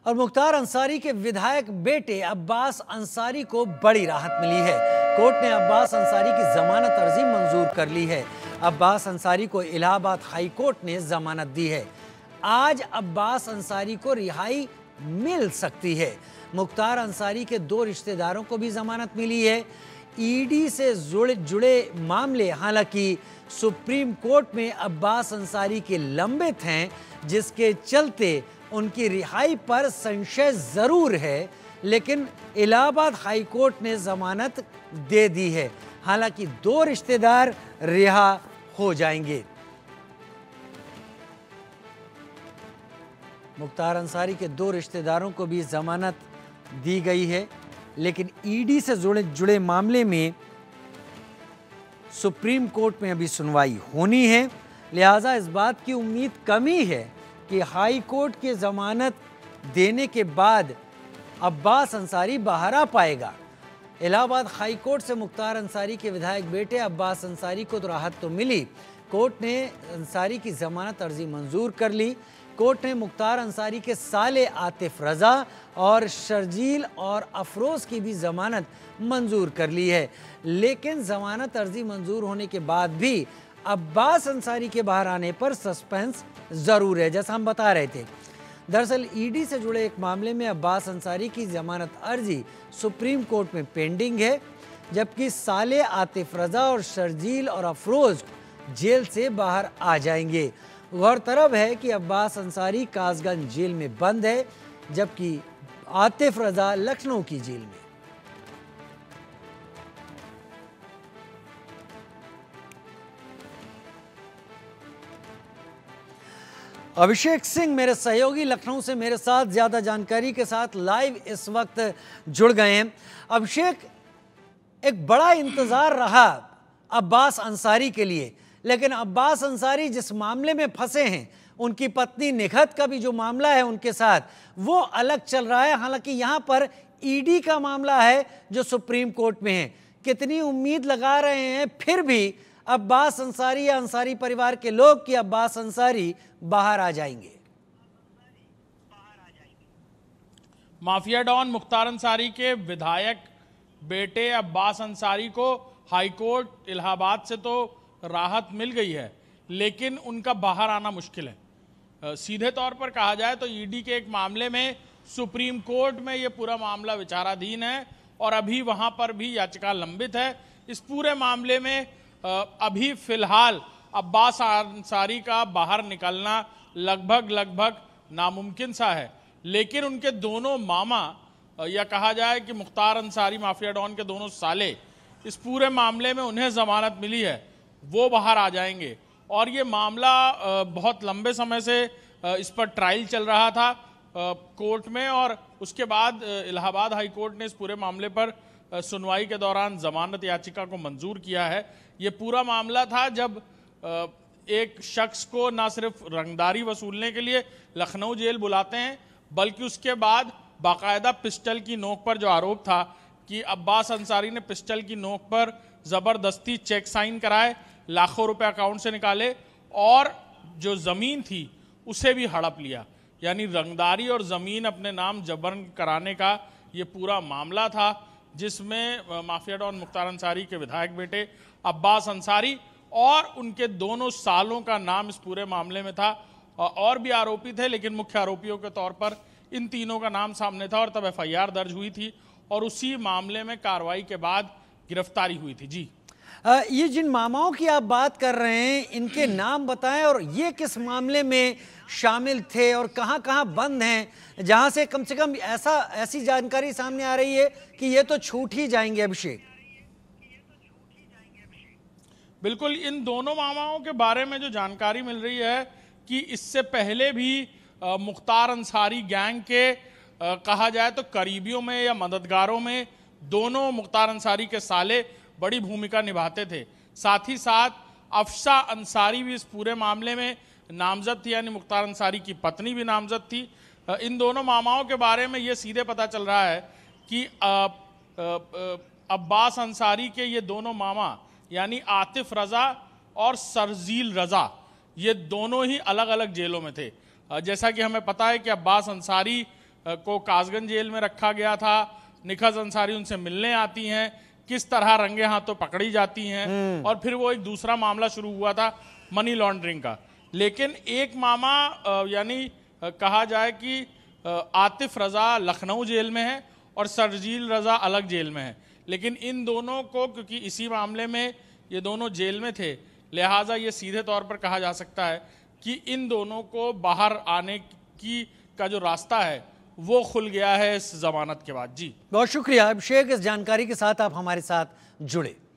और मुख्तार अंसारी के विधायक बेटे अब्बास अंसारी को बड़ी राहत मिली है। कोर्ट ने अब्बास अंसारी की जमानत अर्जी मंजूर कर ली है। अब्बास अंसारी को इलाहाबाद हाई कोर्ट ने जमानत दी है। आज अब्बास अंसारी को रिहाई मिल सकती है। मुख्तार अंसारी के 2 रिश्तेदारों को भी जमानत मिली है। ईडी से जुड़े मामले हालांकि सुप्रीम कोर्ट में अब्बास अंसारी के लंबित हैं, जिसके चलते उनकी रिहाई पर संशय जरूर है, लेकिन इलाहाबाद हाई कोर्ट ने जमानत दे दी है। हालांकि 2 रिश्तेदार रिहा हो जाएंगे। मुख्तार अंसारी के 2 रिश्तेदारों को भी जमानत दी गई है, लेकिन ईडी से जुड़े मामले में सुप्रीम कोर्ट में अभी सुनवाई होनी है। लिहाजा इस बात की उम्मीद कम ही है कि हाई कोर्ट की जमानत देने के बाद अब्बास अंसारी बाहर आ पाएगा। इलाहाबाद हाई कोर्ट से मुख्तार अंसारी के विधायक बेटे अब्बास अंसारी को तो राहत तो मिली। कोर्ट ने अंसारी की जमानत अर्जी मंजूर कर ली। कोर्ट ने मुख्तार अंसारी के साले आतिफ रजा और शर्जील और अफरोज की भी जमानत मंजूर कर ली है, लेकिन जमानत अर्जी मंजूर होने के बाद भी अब्बास अंसारी के बाहर आने पर सस्पेंस जरूर है, जैसा हम बता रहे थे। दरअसल ईडी से जुड़े एक मामले में अब्बास अंसारी की जमानत अर्जी सुप्रीम कोर्ट में पेंडिंग है, जबकि साले आतिफ रजा और शर्जील और अफरोज जेल से बाहर आ जाएंगे। गौरतलब है कि अब्बास अंसारी कासगंज जेल में बंद है, जबकि आतिफ रजा लखनऊ की जेल में। अभिषेक सिंह मेरे सहयोगी लखनऊ से मेरे साथ ज्यादा जानकारी के साथ लाइव इस वक्त जुड़ गए हैं। अभिषेक, एक बड़ा इंतजार रहा अब्बास अंसारी के लिए, लेकिन अब्बास अंसारी जिस मामले में फंसे हैं, उनकी पत्नी निखत का भी जो मामला है उनके साथ, वो अलग चल रहा है। हालांकि यहां पर ईडी का मामला है जो सुप्रीम कोर्ट में है। कितनी उम्मीद लगा रहे हैं फिर भी अब्बास अंसारी या अंसारी परिवार के लोग कि अब्बास अंसारी बाहर आ जाएंगे? माफिया डॉन मुख्तार अंसारी के विधायक बेटे अब्बास अंसारी को हाईकोर्ट इलाहाबाद से तो राहत मिल गई है, लेकिन उनका बाहर आना मुश्किल है। सीधे तौर पर कहा जाए तो ईडी के एक मामले में सुप्रीम कोर्ट में यह पूरा मामला विचाराधीन है और अभी वहां पर भी याचिका लंबित है। इस पूरे मामले में अभी फिलहाल अब्बास अंसारी का बाहर निकलना लगभग नामुमकिन सा है, लेकिन उनके दोनों मामा या कहा जाए कि मुख्तार अंसारी माफिया डॉन के दोनों साले, इस पूरे मामले में उन्हें जमानत मिली है, वो बाहर आ जाएंगे। और ये मामला बहुत लंबे समय से इस पर ट्रायल चल रहा था कोर्ट में, और उसके बाद इलाहाबाद हाई कोर्ट ने इस पूरे मामले पर सुनवाई के दौरान जमानत याचिका को मंजूर किया है। ये पूरा मामला था जब एक शख्स को ना सिर्फ रंगदारी वसूलने के लिए लखनऊ जेल बुलाते हैं, बल्कि उसके बाद बाकायदा पिस्टल की नोक पर जो आरोप था कि अब्बास अंसारी ने पिस्टल की नोक पर ज़बरदस्ती चेक साइन कराए, लाखों रुपए अकाउंट से निकाले और जो ज़मीन थी उसे भी हड़प लिया। यानी रंगदारी और ज़मीन अपने नाम जबरन कराने का ये पूरा मामला था, जिसमें माफिया डॉन मुख्तार अंसारी के विधायक बेटे अब्बास अंसारी और उनके दोनों सालों का नाम इस पूरे मामले में था। और भी आरोपी थे, लेकिन मुख्य आरोपियों के तौर पर इन तीनों का नाम सामने था और तब एफआईआर दर्ज हुई थी और उसी मामले में कार्रवाई के बाद गिरफ्तारी हुई थी। जी, ये जिन मामाओं की आप बात कर रहे हैं, इनके नाम बताएं और ये किस मामले में शामिल थे और कहां बंद हैं, जहां से कम ऐसी जानकारी सामने आ रही है कि ये तो छूट ही जाएंगे। अभिषेक, बिल्कुल, इन दोनों मामाओं के बारे में जो जानकारी मिल रही है कि इससे पहले भी मुख्तार अंसारी गैंग के कहा जाए तो करीबियों में या मददगारों में दोनों मुख्तार अंसारी के साले बड़ी भूमिका निभाते थे। साथ ही साथ अफशा अंसारी भी इस पूरे मामले में नामजद थी, यानी मुख्तार अंसारी की पत्नी भी नामजद थी। इन दोनों मामाओं के बारे में ये सीधे पता चल रहा है कि अब्बास अंसारी के ये दोनों मामा यानी आतिफ रजा और शर्जील रजा, ये दोनों ही अलग अलग जेलों में थे। जैसा कि हमें पता है कि अब्बास अंसारी को कासगंज जेल में रखा गया था। निखत अंसारी उनसे मिलने आती हैं, किस तरह रंगे हाथों पकड़ी जाती हैं, और फिर वो एक दूसरा मामला शुरू हुआ था मनी लॉन्ड्रिंग का। लेकिन एक मामा यानी कहा जाए कि आतिफ रजा लखनऊ जेल में है और शर्जील रजा अलग जेल में है, लेकिन इन दोनों को, क्योंकि इसी मामले में ये दोनों जेल में थे, लिहाजा ये सीधे तौर पर कहा जा सकता है कि इन दोनों को बाहर आने की का जो रास्ता है वो खुल गया है इस जमानत के बाद। जी बहुत शुक्रिया अभिषेक, इस जानकारी के साथ आप हमारे साथ जुड़े।